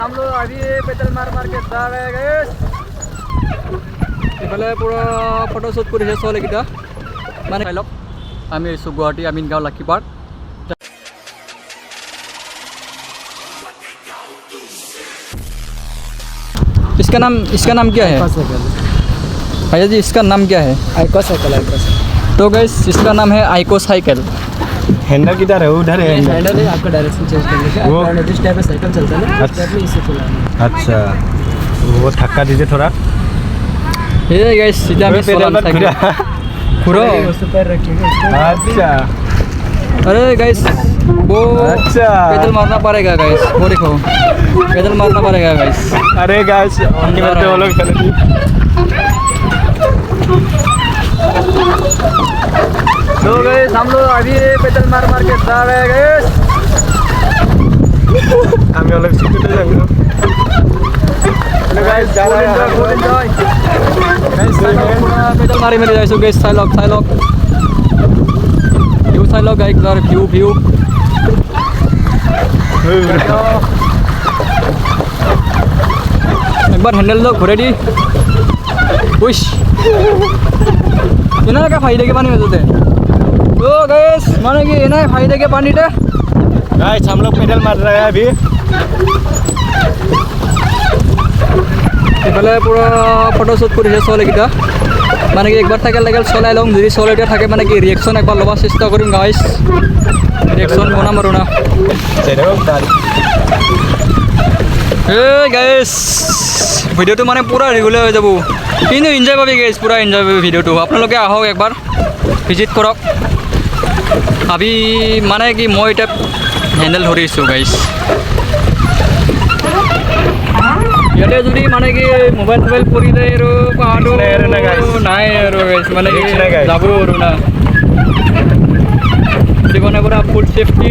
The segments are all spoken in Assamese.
हम लोग अभी पेट्रोल मार के जा रहे हैं गाइस। इफाले पूरा फोटोशूट कर चलेकिटा माने लग आम गुवाहाटी आमिन गाँव लाकी पार्क। इसका नाम क्या है भैया जी? इसका नाम क्या है? आइको साइकिल। तो गाइस इसका नाम है आइको साइकिल। हैंडल किधर है? उधर है हैंडल है, आपका डायरेक्शन चेंज करने का। वो जिस टाइप का साइकिल चलता है ना उस टाइप में इसे चलाना। अच्छा, वो धक्का दीजिए थोड़ा। ये गाइस सीधा में चलाना साइकिल पूरा उस पैर रखिएगा। अच्छा, अरे गाइस वो अच्छा पैदल मारना पड़ेगा गाइस। वो देखो पैदल मारना पड़ेगा गाइस। अरे गाइस उनके बच्चे वो लोग चले। तो गाइस हम लोग अभी पैदल मार के जा रहे हैं गाइस। हम लोग सीट पे जाएंगे। हेलो गाइस, जा रहे हैं। Full enjoy guys. पैदल मारी मेरे जाइसो गाइस। साइलॉक व्यू साइलॉक एक बार व्यू एक बार हैंडल दो घुरे दी उश इना का फायदे के पानी में होते। तो गाइस माने कि इना फायदे के पानी टे गाइस हम लोग पैदल मार रहे हैं अभी। इफाले पूरा फोटोशूट कर चलेकिटा माने कि एक बार थाके चलाई लम जो चलते थाके माने कि रिएक्शन एक बार लबा चेष्टा करिम गाइस। रिएक्शन बनाम और ना गाइस ভিডিও তো মানে পুরা রেগুলার হয়ে যাব কিন্তু এনজয় পাবি গাইস। পুরা এনজয় পাবি ভিডিওটো। আপনালোকে আহক একবার ভিজিট করক। আমি মানে কি মই এটা হ্যান্ডেল ধৰিছোঁ গাইস। ইয়াতে যদি মানে কি মোবাইল পৰি যায় আৰু পাহাৰটো নাই আৰু গাইস মানে কি যাব আৰু না জীৱনে পুৰা ফুল সেফটি।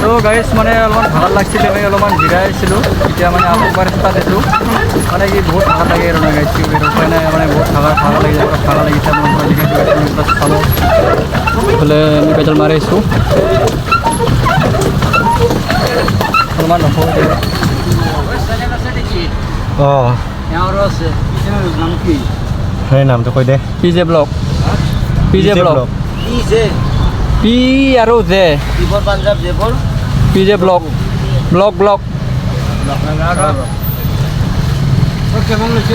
তো গাইস মানে অলপমান ভাল লাগছিলে আমি অলপমান জিৰাইছিলোঁ। এতিয়া মানে আপোনাৰ তাত দিছোঁ মানে কি বহুত ভাল লাগে আৰু গাইছ কি উপায় নাই মানে বহুত ভাল লাগি যায়। ভাল লাগিছে চাব এইফালে আমি পেডেল মাৰি আছোঁ অলপমান নকওঁ। অঁ সেই নামটো কৈ দে। পিজে ব্লগ পি আৰু জে পিজে ব্লগ।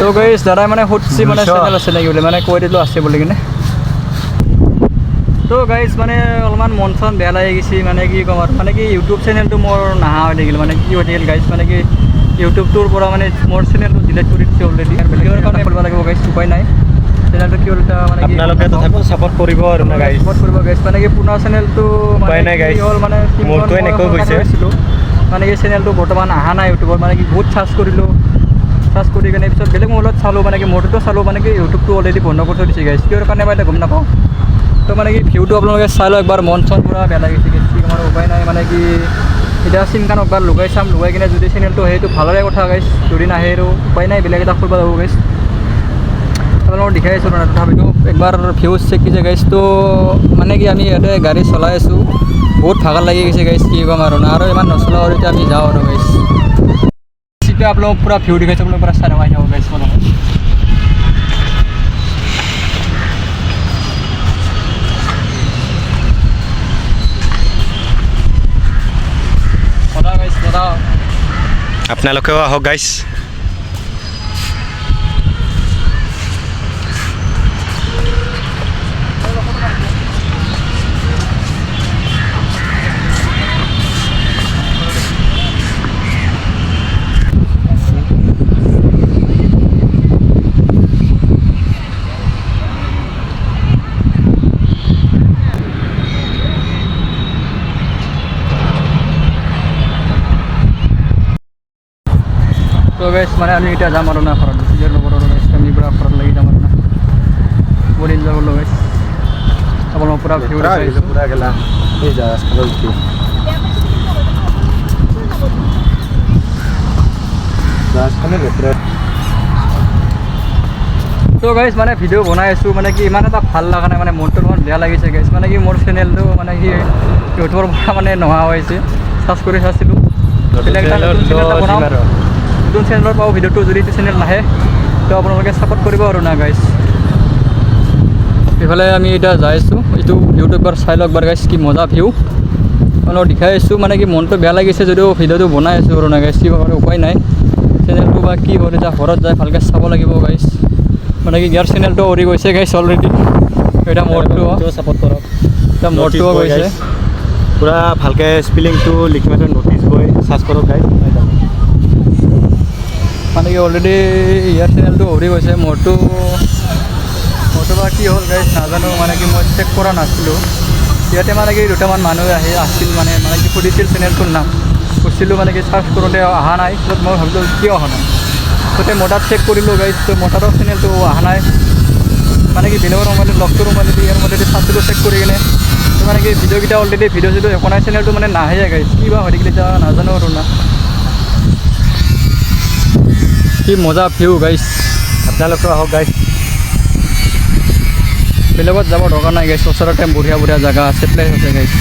তো গাইছ দাদাই মানে সুধছি মানে চেনেল আছে নেকি বুলি মানে কৈ দিলোঁ আছে বুলি কিনে। তো গাইছ মানে অলপমান মন চন বেয়া লাগি গৈছে মানে কি ক'ম আৰু মানে কি ইউটিউব চেনেলটো মোৰ নাহা হৈ থাকিল। মানে কি হৈ থাকিল গাইছ মানে কি ইউটিউবটোৰ পৰা মানে মোৰ চেনেলটো ডিলিট কৰি দিছে অলৰেডি। বেলেগৰ কাৰণে কৰিব লাগিব গাইছ, উপায় নাই। চেনেলটো কি হ'ল এতিয়া মানে আপোনালোকে তথাপিও ছাপোৰ্ট কৰিব আৰু না গাইছ। ছাপোৰ্ট কৰিব গাইছ মানে কি পুনৰ চেনেলটো উপায় নাই গাইছ। হ'ল মানে মোৰটো এনেকৈ গৈছে মানে কি চেনেলটো বৰ্তমান অহা নাই ইউটিউবত। মানে কি বহুত চাৰ্চ কৰিলোঁ, চাৰ্চ কৰি কিনে পিছত বেলেগ মোবাইলত চালোঁ মানে কি মোৰটোতো চালোঁ মানে কি ইউটিউবটো অলৰেডি বন্ধ কৰি থৈ দিছে গাইছ। কিহৰ কাৰণে বা এতিয়া গম নাপাওঁ। তো মানে কি ভিউটো আপোনালোকে চাই লওক একবাৰ। মন চন পূৰা বেয়া লাগিছে কি আমাৰ উপায় নাই মানে কি এতিয়া চিমখন একবাৰ লগাই চাম। লগাই কিনে যদি চেনেলটো সেইটো ভালৰে কথা গাইছ, যদি নাহে আৰু উপায় নাই বেলেগ এটা কৰিব যাব গাইছ। আপোনালোকক দেখাই আছোঁ মানে তথাপিতো একবাৰ ভিউজ চেক দিছে গাইছ। তো মানে কি আমি ইয়াতে গাড়ী চলাই আছোঁ, বহুত ভাগৰ লাগি গৈছে গাইছ কি ক'ম আৰু না আৰু ইমান নচলাওঁ আৰু এতিয়া আমি যাওঁ আৰু গাইছ। এতিয়া আপোনালোকক পূৰা ভিউ দেখাইছোঁ, আপোনালোক পূৰা চাই থাকক গাইছ। আপোনালোকেও আহক গাইছ। তো গাইছ মানে আমি এতিয়া যাম আৰু না ঘৰত নিজৰ লগৰ আৰু গাইছ আমি পূৰা ঘৰত লাগি যাম আৰু না বহুত এনজয় কৰিলোঁ গাইছ। আপোনালোক পূৰা ভিউ দেখাইছোঁ। পুৰা গেলা এই যা ৰাস্তালৈ উঠি রাজখানে লেফট তো গাইছ মানে ভিডিঅ' বনাই আছোঁ মানে কি ইমান এটা ভাল লগা নাই মানে মনটো ইমান বেয়া লাগিছে গাইছ মানে কি মোৰ চেনেলটো মানে কি ইউটিউবৰ পৰা মানে নোহোৱা হৈছে চাৰ্চ কৰি চাইছিলোঁ বেলেগ এটা নতুন চেনেল এটা বনাওঁ নতুন চেনেলৰ পাওঁ ভিডিঅ'টো যদি এইটো চেনেল নাহে তো আপোনালোকে ছাপোৰ্ট কৰিব আৰু না গাইছ এইফালে আমি এতিয়া যাই আছোঁ এইটো ভিউটো একবাৰ চাই লওক একবাৰ গাইছ কি মজা ভিউ অলপ দেখাই আছোঁ মানে কি মনটো বেয়া লাগিছে যদিও ভিডিঅ'টো বনাই আছোঁ আৰু না গাইছ কিবা কাৰণে উপায় নাই চেনেলটো বা কি হ'ল এতিয়া ঘৰত যাই ভালকৈ চাব লাগিব গাইছ মানে কি ইয়াৰ চেনেলটো উৰি গৈছে গাইছ অলৰেডি এটা মোৰটো ছাপোৰ্ট কৰক এতিয়া মোৰটোও গৈছে পূৰা ভালকৈ স্পেলিংটো লিখি মানে ন'টিছ বয় চাৰ্চ কৰক গাইছ মানে কি অলৰেডি ইয়াৰ চেনেলটো উৰি গৈছে মোৰটো বা কি হ'ল গাইছ নাজানো মানে কি মই চেক কৰা নাছিলোঁ ইয়াতে মানে কি দুটামান মানুহ আছিল মানে কি সুধিছিল চেনেলটোৰ নাম কৈছিলোঁ মানে কি চাৰ্চ কৰোঁতে অহা নাই পিছত মই ভাবিলোঁ কিয় অহা নাই পিছতে মোটাত চেক কৰিলোঁ গাইছ তো মোটাৰৰ চেনেলটো অহা নাই মানে কি বেলেগৰ মোবাইলত লগটোৰ মোবাইলত ইয়াৰ মোবাইলতে চাৰ্চটো চেক কৰি কিনে মানে কি ভিডিঅ'কেইটা অলৰেডি ভিডিঅ' চিডিঅ' একো নাই চেনেলটো মানে নাহে গাইছ কিবা হৈ থাকিলে এতিয়া নাজানো আৰু না কি মজা ভিউ গাইছ আপোনালোকেও আহক গাইছ বেলেগত যাব দৰকাৰ নাই গাইছ ওচৰতে বঢ়িয়া বঢ়িয়া জেগা আছে প্লেচ আছে গাইছ